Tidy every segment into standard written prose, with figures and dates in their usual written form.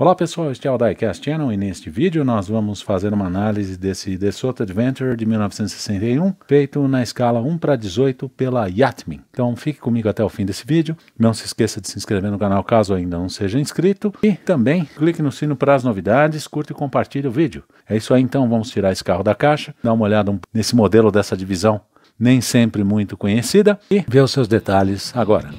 Olá pessoal, este é o Diecast Channel e neste vídeo nós vamos fazer uma análise desse DeSoto Adventure de 1961, feito na escala 1:18 pela Yachtman. Então fique comigo até o fim desse vídeo, não se esqueça de se inscrever no canal caso ainda não seja inscrito e também clique no sino para as novidades, curta e compartilhe o vídeo. É isso aí então, vamos tirar esse carro da caixa, dar uma olhada nesse modelo dessa divisão nem sempre muito conhecida e ver os seus detalhes agora.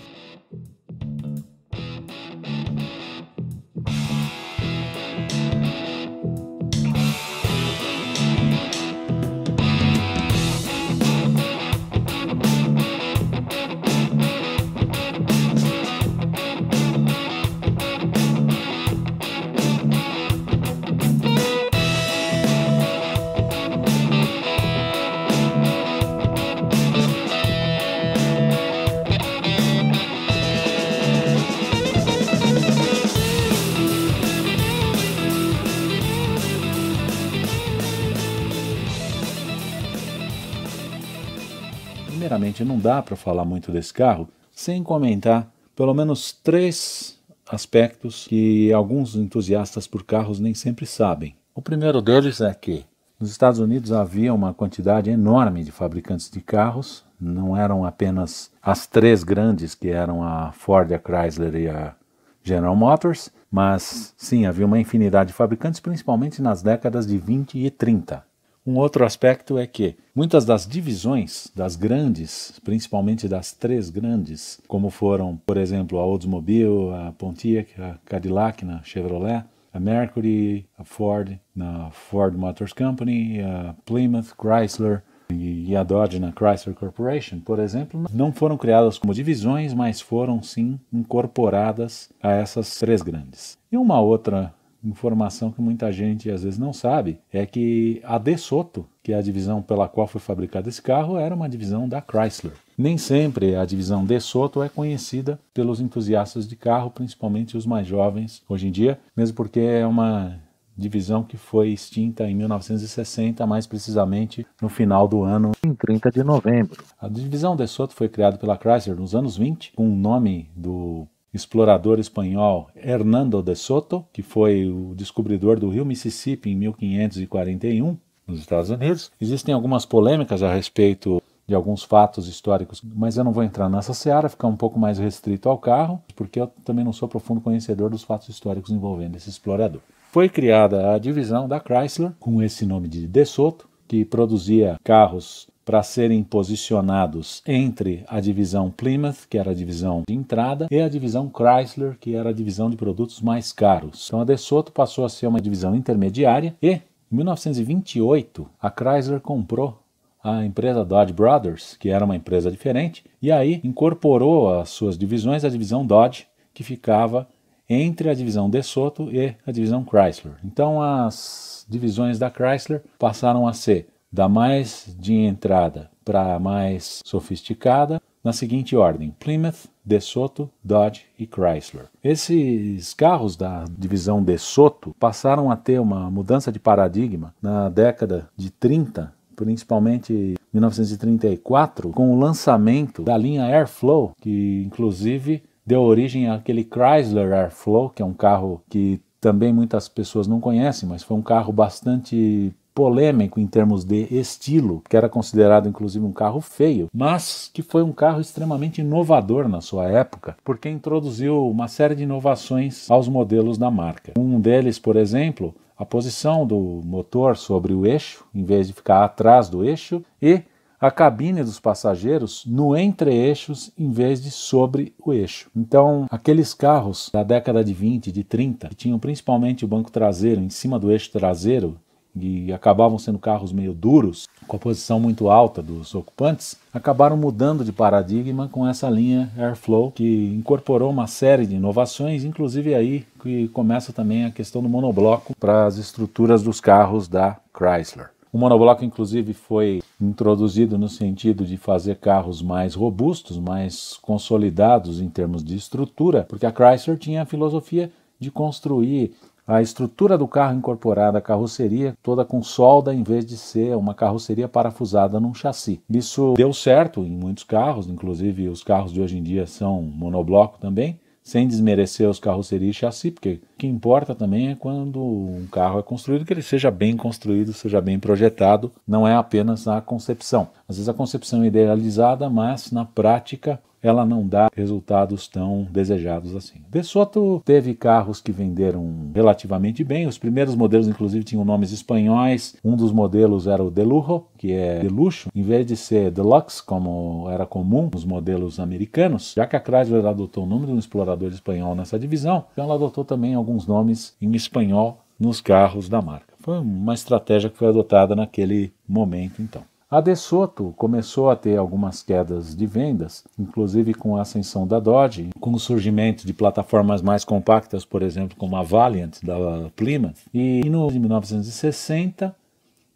Primeiramente, não dá para falar muito desse carro sem comentar pelo menos 3 aspectos que alguns entusiastas por carros nem sempre sabem. O primeiro deles é que nos Estados Unidos havia uma quantidade enorme de fabricantes de carros, não eram apenas as 3 grandes que eram a Ford, a Chrysler e a General Motors, mas sim, havia uma infinidade de fabricantes, principalmente nas décadas de 20 e 30. Um outro aspecto é que muitas das divisões das grandes, principalmente das 3 grandes, como foram, por exemplo, a Oldsmobile, a Pontiac, a Cadillac na Chevrolet, a Mercury, a Ford na Ford Motor Company, a Plymouth, Chrysler e a Dodge na Chrysler Corporation, por exemplo, não foram criadas como divisões, mas foram sim incorporadas a essas 3 grandes. E uma outra informação que muita gente às vezes não sabe é que a DeSoto, que é a divisão pela qual foi fabricado esse carro, era uma divisão da Chrysler. Nem sempre a divisão DeSoto é conhecida pelos entusiastas de carro, principalmente os mais jovens hoje em dia, mesmo porque é uma divisão que foi extinta em 1960, mais precisamente no final do ano, em 30 de novembro. A divisão DeSoto foi criada pela Chrysler nos anos 20, com o nome do explorador espanhol Hernando de Soto, que foi o descobridor do rio Mississippi em 1541, nos Estados Unidos. Existem algumas polêmicas a respeito de alguns fatos históricos, mas eu não vou entrar nessa seara, ficar um pouco mais restrito ao carro, porque eu também não sou profundo conhecedor dos fatos históricos envolvendo esse explorador. Foi criada a divisão da Chrysler, com esse nome de DeSoto, que produzia carros para serem posicionados entre a divisão Plymouth, que era a divisão de entrada, e a divisão Chrysler, que era a divisão de produtos mais caros. Então a DeSoto passou a ser uma divisão intermediária e, em 1928, a Chrysler comprou a empresa Dodge Brothers, que era uma empresa diferente, e aí incorporou às suas divisões a divisão Dodge, que ficava entre a divisão DeSoto e a divisão Chrysler. Então as divisões da Chrysler passaram a ser da mais de entrada para a mais sofisticada, na seguinte ordem: Plymouth, DeSoto, Dodge e Chrysler. Esses carros da divisão DeSoto passaram a ter uma mudança de paradigma na década de 30, principalmente em 1934, com o lançamento da linha Airflow, que inclusive deu origem àquele Chrysler Airflow, que é um carro que também muitas pessoas não conhecem, mas foi um carro bastante polêmico em termos de estilo, que era considerado inclusive um carro feio, mas que foi um carro extremamente inovador na sua época, porque introduziu uma série de inovações aos modelos da marca. Um deles, por exemplo, a posição do motor sobre o eixo, em vez de ficar atrás do eixo, e a cabine dos passageiros no entre-eixos em vez de sobre o eixo. Então, aqueles carros da década de 20, de 30, que tinham principalmente o banco traseiro em cima do eixo traseiro, e acabavam sendo carros meio duros, com a posição muito alta dos ocupantes, acabaram mudando de paradigma com essa linha Airflow, que incorporou uma série de inovações, inclusive aí que começa também a questão do monobloco para as estruturas dos carros da Chrysler. O monobloco, inclusive, foi introduzido no sentido de fazer carros mais robustos, mais consolidados em termos de estrutura, porque a Chrysler tinha a filosofia de construir a estrutura do carro incorporada à carroceria toda com solda em vez de ser uma carroceria parafusada num chassi. Isso deu certo em muitos carros, inclusive os carros de hoje em dia são monobloco também, sem desmerecer os carroceria e chassi, porque o que importa também é quando um carro é construído, que ele seja bem construído, seja bem projetado, não é apenas a concepção. Às vezes a concepção é idealizada, mas na prática ela não dá resultados tão desejados assim. DeSoto teve carros que venderam relativamente bem, os primeiros modelos inclusive tinham nomes espanhóis, um dos modelos era o De Lujo, que é de luxo, em vez de ser Deluxe, como era comum nos modelos americanos, já que a Chrysler adotou o nome de um explorador espanhol nessa divisão, então ela adotou também alguns nomes em espanhol nos carros da marca. Foi uma estratégia que foi adotada naquele momento então. A DeSoto começou a ter algumas quedas de vendas, inclusive com a ascensão da Dodge, com o surgimento de plataformas mais compactas, por exemplo, como a Valiant da Plymouth. E no ano de 1960,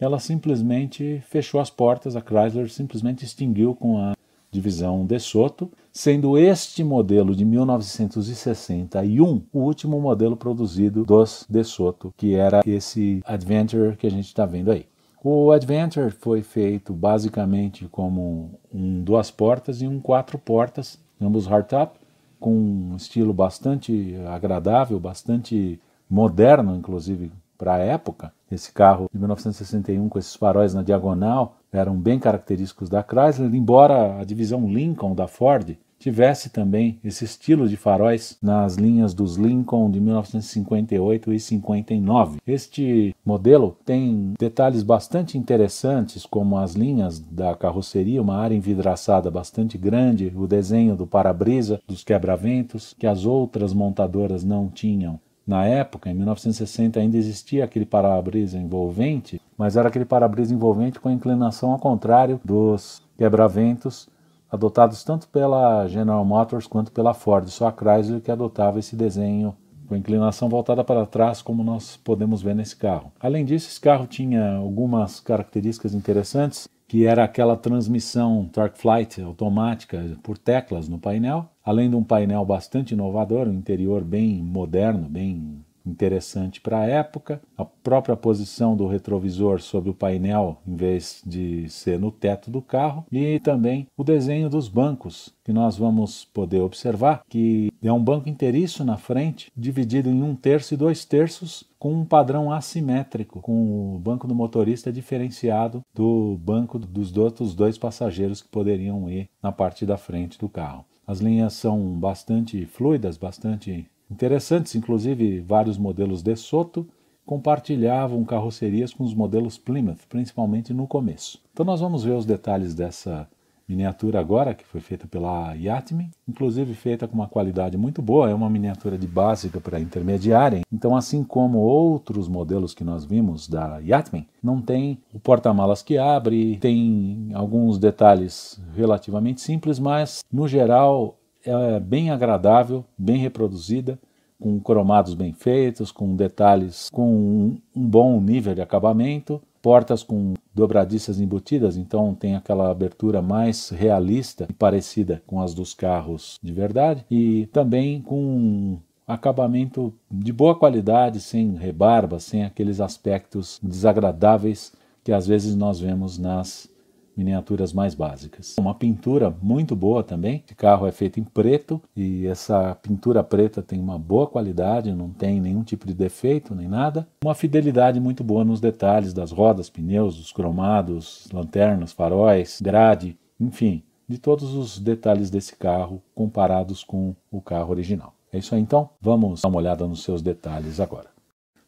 ela simplesmente fechou as portas, a Chrysler simplesmente extinguiu com a divisão DeSoto, sendo este modelo de 1961 o último modelo produzido dos DeSoto, que era esse Adventure que a gente está vendo aí. O Adventure foi feito basicamente como um 2 portas e um 4 portas, ambos hardtop, com um estilo bastante agradável, bastante moderno, inclusive para a época. Esse carro de 1961 com esses faróis na diagonal eram bem característicos da Chrysler, embora a divisão Lincoln da Ford tivesse também esse estilo de faróis nas linhas dos Lincoln de 1958 e 59. Este modelo tem detalhes bastante interessantes, como as linhas da carroceria, uma área envidraçada bastante grande, o desenho do para-brisa, dos quebra-ventos, que as outras montadoras não tinham. Na época, em 1960, ainda existia aquele para-brisa envolvente, mas era aquele para-brisa envolvente com a inclinação ao contrário dos quebra-ventos adotados tanto pela General Motors quanto pela Ford. Só a Chrysler que adotava esse desenho com a inclinação voltada para trás, como nós podemos ver nesse carro. Além disso, esse carro tinha algumas características interessantes, que era aquela transmissão Torque Flight automática por teclas no painel, além de um painel bastante inovador, um interior bem moderno, bem interessante para a época, a própria posição do retrovisor sobre o painel em vez de ser no teto do carro, e também o desenho dos bancos, que nós vamos poder observar que é um banco inteiriço na frente, dividido em 1/3 e 2/3, com um padrão assimétrico, com o banco do motorista diferenciado do banco dos outros 2 passageiros que poderiam ir na parte da frente do carro. As linhas são bastante fluidas, bastante interessantes, inclusive vários modelos DeSoto compartilhavam carrocerias com os modelos Plymouth, principalmente no começo. Então nós vamos ver os detalhes dessa miniatura agora, que foi feita pela Yatman, inclusive feita com uma qualidade muito boa, é uma miniatura de básica para intermediária. Então, assim como outros modelos que nós vimos da Yatman, não tem o porta-malas que abre, tem alguns detalhes relativamente simples, mas no geral é bem agradável, bem reproduzida, com cromados bem feitos, com detalhes, com um bom nível de acabamento, portas com dobradiças embutidas, então tem aquela abertura mais realista e parecida com as dos carros de verdade, e também com um acabamento de boa qualidade, sem rebarba, sem aqueles aspectos desagradáveis que às vezes nós vemos nas miniaturas mais básicas. Uma pintura muito boa também. Esse carro é feito em preto e essa pintura preta tem uma boa qualidade, não tem nenhum tipo de defeito nem nada. Uma fidelidade muito boa nos detalhes das rodas, pneus, dos cromados, lanternas, faróis, grade, enfim, de todos os detalhes desse carro comparados com o carro original. É isso aí então, vamos dar uma olhada nos seus detalhes agora.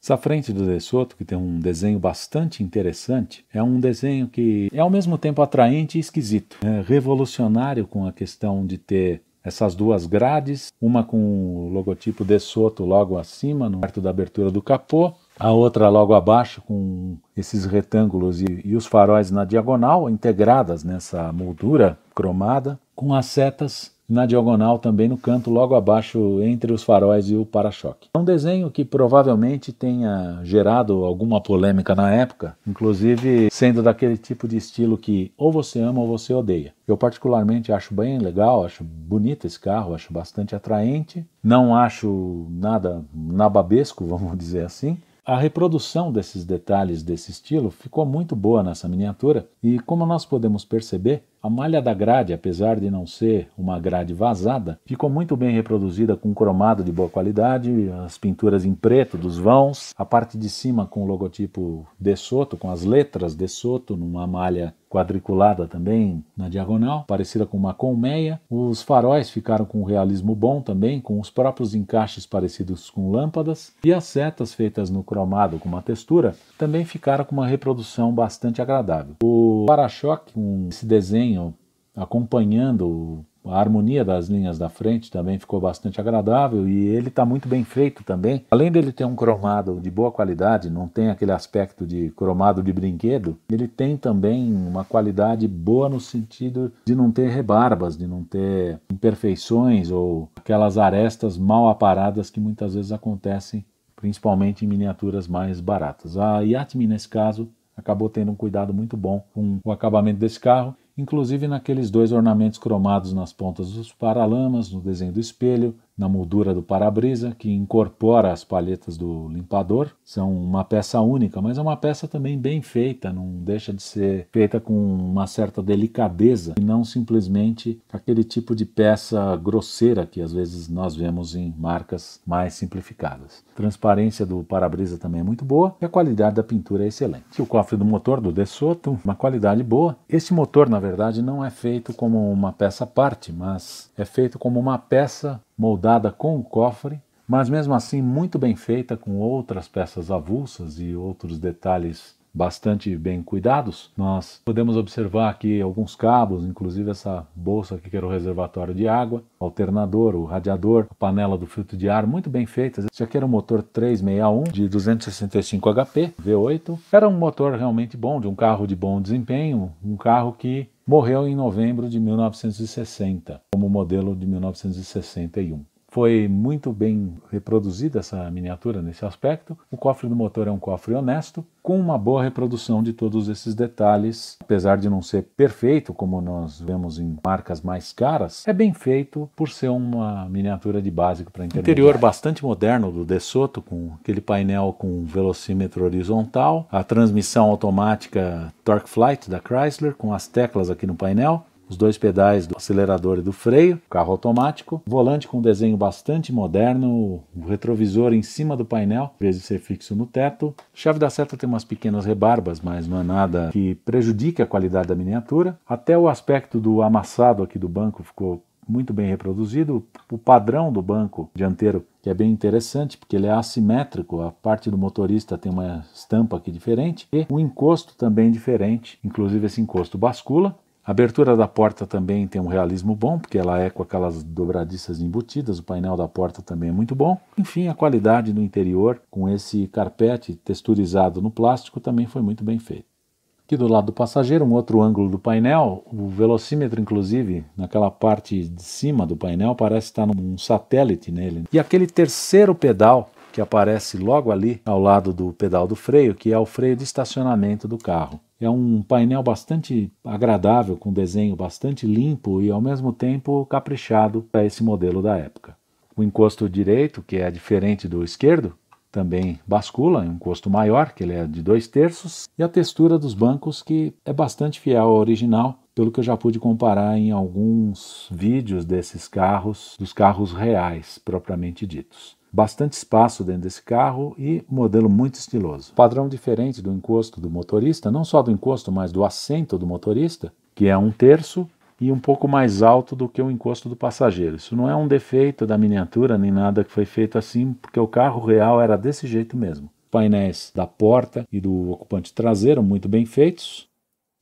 Essa frente do DeSoto, que tem um desenho bastante interessante, é um desenho que é ao mesmo tempo atraente e esquisito. É revolucionário com a questão de ter essas duas grades, uma com o logotipo DeSoto logo acima, perto da abertura do capô, a outra logo abaixo com esses retângulos e os faróis na diagonal, integradas nessa moldura cromada, com as setas na diagonal também no canto logo abaixo entre os faróis e o para-choque. É um desenho que provavelmente tenha gerado alguma polêmica na época, inclusive sendo daquele tipo de estilo que ou você ama ou você odeia. Eu particularmente acho bem legal, acho bonito esse carro, acho bastante atraente, não acho nada nababesco, vamos dizer assim. A reprodução desses detalhes desse estilo ficou muito boa nessa miniatura e, como nós podemos perceber, a malha da grade, apesar de não ser uma grade vazada, ficou muito bem reproduzida com cromado de boa qualidade, as pinturas em preto dos vãos, a parte de cima com o logotipo DeSoto, com as letras DeSoto, numa malha quadriculada também na diagonal, parecida com uma colmeia. Os faróis ficaram com um realismo bom também, com os próprios encaixes parecidos com lâmpadas, e as setas feitas no cromado com uma textura também ficaram com uma reprodução bastante agradável. O para-choque com esse desenho acompanhando a harmonia das linhas da frente também ficou bastante agradável e ele está muito bem feito também. Além dele ter um cromado de boa qualidade, não tem aquele aspecto de cromado de brinquedo, ele tem também uma qualidade boa no sentido de não ter rebarbas, de não ter imperfeições ou aquelas arestas mal aparadas que muitas vezes acontecem, principalmente em miniaturas mais baratas. A Yatmi, nesse caso, acabou tendo um cuidado muito bom com o acabamento desse carro, inclusive naqueles 2 ornamentos cromados nas pontas dos paralamas, no desenho do espelho, na moldura do para-brisa, que incorpora as palhetas do limpador. São uma peça única, mas é uma peça também bem feita, não deixa de ser feita com uma certa delicadeza, e não simplesmente aquele tipo de peça grosseira que às vezes nós vemos em marcas mais simplificadas. A transparência do para-brisa também é muito boa e a qualidade da pintura é excelente. O cofre do motor do DeSoto, uma qualidade boa. Esse motor, na verdade, não é feito como uma peça à parte, mas é feito como uma peça moldada com o cofre, mas mesmo assim muito bem feita, com outras peças avulsas e outros detalhes bastante bem cuidados. Nós podemos observar aqui alguns cabos, inclusive essa bolsa aqui que era o reservatório de água, o alternador, o radiador, a panela do filtro de ar, muito bem feitas. Esse aqui era um motor 361 de 265 HP, V8. Era um motor realmente bom, de um carro de bom desempenho, um carro que morreu em novembro de 1960, como modelo de 1961. Foi muito bem reproduzida essa miniatura nesse aspecto. O cofre do motor é um cofre honesto, com uma boa reprodução de todos esses detalhes. Apesar de não ser perfeito, como nós vemos em marcas mais caras, é bem feito por ser uma miniatura de básico para intermediário. Interior bastante moderno do DeSoto, com aquele painel com velocímetro horizontal, a transmissão automática Torque Flight da Chrysler, com as teclas aqui no painel, os 2 pedais do acelerador e do freio, carro automático, volante com desenho bastante moderno, o retrovisor em cima do painel, em vez de ser fixo no teto. A chave da seta tem umas pequenas rebarbas, mas não é nada que prejudique a qualidade da miniatura. Até o aspecto do amassado aqui do banco ficou muito bem reproduzido. O padrão do banco dianteiro, que é bem interessante, porque ele é assimétrico, a parte do motorista tem uma estampa aqui diferente, e o encosto também diferente, inclusive esse encosto bascula. A abertura da porta também tem um realismo bom, porque ela é com aquelas dobradiças embutidas, o painel da porta também é muito bom. Enfim, a qualidade do interior, com esse carpete texturizado no plástico, também foi muito bem feito. Aqui do lado do passageiro, um outro ângulo do painel, o velocímetro, inclusive, naquela parte de cima do painel, parece estar num satélite nele. E aquele terceiro pedal, que aparece logo ali ao lado do pedal do freio, que é o freio de estacionamento do carro. É um painel bastante agradável, com desenho bastante limpo e ao mesmo tempo caprichado para esse modelo da época. O encosto direito, que é diferente do esquerdo, também bascula, é um encosto maior, que ele é de 2/3, e a textura dos bancos, que é bastante fiel ao original, pelo que eu já pude comparar em alguns vídeos desses carros, dos carros reais, propriamente ditos. Bastante espaço dentro desse carro e modelo muito estiloso. Padrão diferente do encosto do motorista, não só do encosto, mas do assento do motorista, que é 1/3 e um pouco mais alto do que o encosto do passageiro. Isso não é um defeito da miniatura, nem nada que foi feito assim, porque o carro real era desse jeito mesmo. Painéis da porta e do ocupante traseiro muito bem feitos.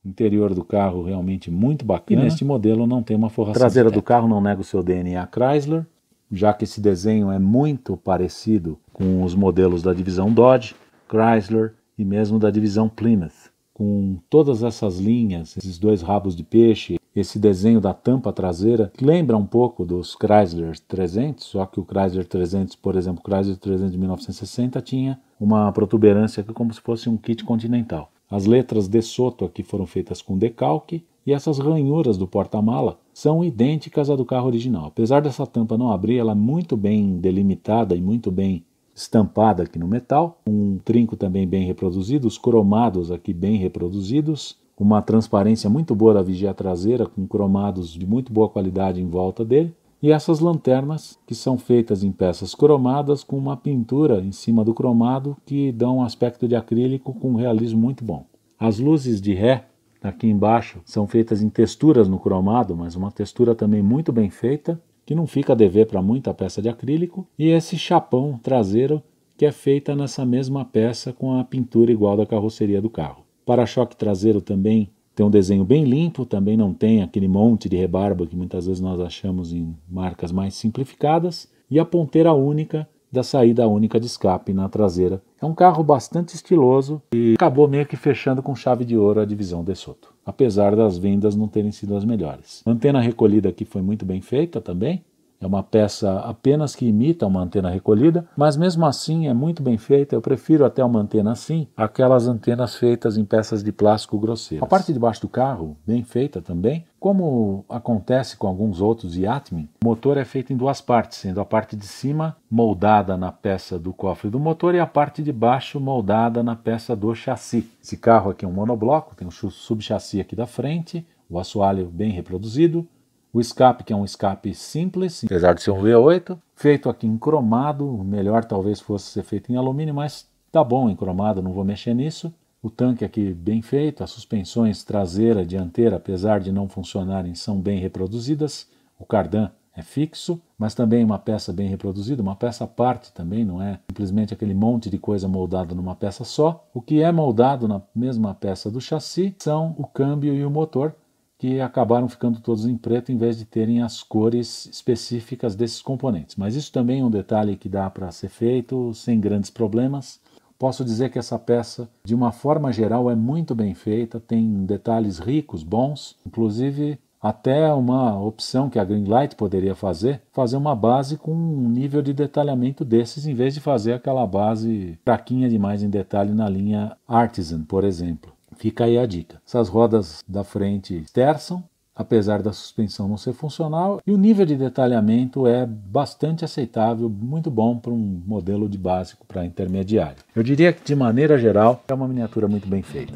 Interior do carro realmente muito bacana. E neste modelo não tem uma forração. A traseira do carro não nega o seu DNA Chrysler, já que esse desenho é muito parecido com os modelos da divisão Dodge, Chrysler e mesmo da divisão Plymouth. Com todas essas linhas, esses 2 rabos de peixe, esse desenho da tampa traseira, que lembra um pouco dos Chrysler 300, só que o Chrysler 300, por exemplo, o Chrysler 300 de 1960 tinha uma protuberância aqui como se fosse um kit continental. As letras DeSoto aqui foram feitas com decalque e essas ranhuras do porta-mala são idênticas à do carro original. Apesar dessa tampa não abrir, ela é muito bem delimitada e muito bem estampada aqui no metal, um trinco também bem reproduzido, os cromados aqui bem reproduzidos, uma transparência muito boa da vigia traseira, com cromados de muito boa qualidade em volta dele, e essas lanternas que são feitas em peças cromadas com uma pintura em cima do cromado que dão um aspecto de acrílico com um realismo muito bom. As luzes de ré aqui embaixo são feitas em texturas no cromado, mas uma textura também muito bem feita, que não fica a dever para muita peça de acrílico, e esse chapão traseiro que é feita nessa mesma peça com a pintura igual da carroceria do carro. O para-choque traseiro também tem um desenho bem limpo, também não tem aquele monte de rebarba que muitas vezes nós achamos em marcas mais simplificadas, e a ponteira única da saída única de escape na traseira. É um carro bastante estiloso e acabou meio que fechando com chave de ouro a divisão DeSoto, apesar das vendas não terem sido as melhores. A antena recolhida aqui foi muito bem feita também. É uma peça apenas que imita uma antena recolhida, mas mesmo assim é muito bem feita. Eu prefiro até uma antena assim, aquelas antenas feitas em peças de plástico grosseiras. A parte de baixo do carro, bem feita também. Como acontece com alguns outros Yatmin, o motor é feito em duas partes, sendo a parte de cima moldada na peça do cofre do motor e a parte de baixo moldada na peça do chassi. Esse carro aqui é um monobloco, tem um subchassi aqui da frente, o assoalho bem reproduzido, o escape, que é um escape simples, apesar de ser um V8, feito aqui em cromado, melhor talvez fosse ser feito em alumínio, mas tá bom em cromado, não vou mexer nisso. O tanque aqui bem feito, as suspensões traseira e dianteira, apesar de não funcionarem, são bem reproduzidas. O cardan é fixo, mas também uma peça bem reproduzida, uma peça à parte também, não é simplesmente aquele monte de coisa moldada numa peça só. O que é moldado na mesma peça do chassi são o câmbio e o motor, que acabaram ficando todos em preto em vez de terem as cores específicas desses componentes. Mas isso também é um detalhe que dá para ser feito sem grandes problemas. Posso dizer que essa peça, de uma forma geral, é muito bem feita, tem detalhes ricos, bons, inclusive até uma opção que a Greenlight poderia fazer uma base com um nível de detalhamento desses, em vez de fazer aquela base fraquinha demais em detalhe na linha Artisan, por exemplo. Fica aí a dica. Essas rodas da frente terçam, apesar da suspensão não ser funcional, e o nível de detalhamento é bastante aceitável, muito bom para um modelo de básico para intermediário. Eu diria que, de maneira geral, é uma miniatura muito bem feita.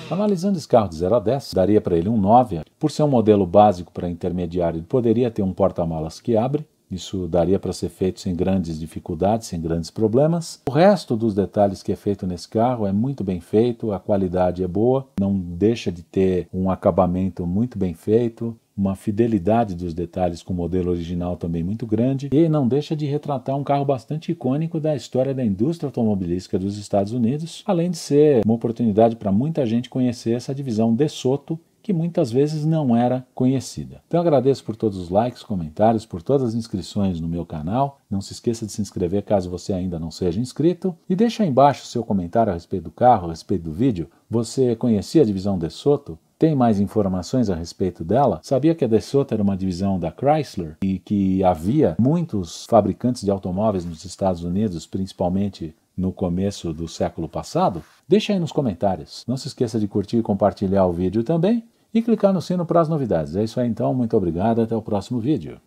Analisando esse carro de 0 a 10, daria para ele um 9. Por ser um modelo básico para intermediário, ele poderia ter um porta-malas que abre. Isso daria para ser feito sem grandes dificuldades, sem grandes problemas. O resto dos detalhes que é feito nesse carro é muito bem feito, a qualidade é boa, não deixa de ter um acabamento muito bem feito, uma fidelidade dos detalhes com o modelo original também muito grande, e não deixa de retratar um carro bastante icônico da história da indústria automobilística dos Estados Unidos, além de ser uma oportunidade para muita gente conhecer essa divisão DeSoto, que muitas vezes não era conhecida. Então agradeço por todos os likes, comentários, por todas as inscrições no meu canal. Não se esqueça de se inscrever caso você ainda não seja inscrito. E deixa aí embaixo o seu comentário a respeito do carro, a respeito do vídeo. Você conhecia a divisão DeSoto? Tem mais informações a respeito dela? Sabia que a DeSoto era uma divisão da Chrysler e que havia muitos fabricantes de automóveis nos Estados Unidos, principalmente no começo do século passado? Deixa aí nos comentários. Não se esqueça de curtir e compartilhar o vídeo também e clicar no sino para as novidades. É isso aí então, muito obrigado, até o próximo vídeo.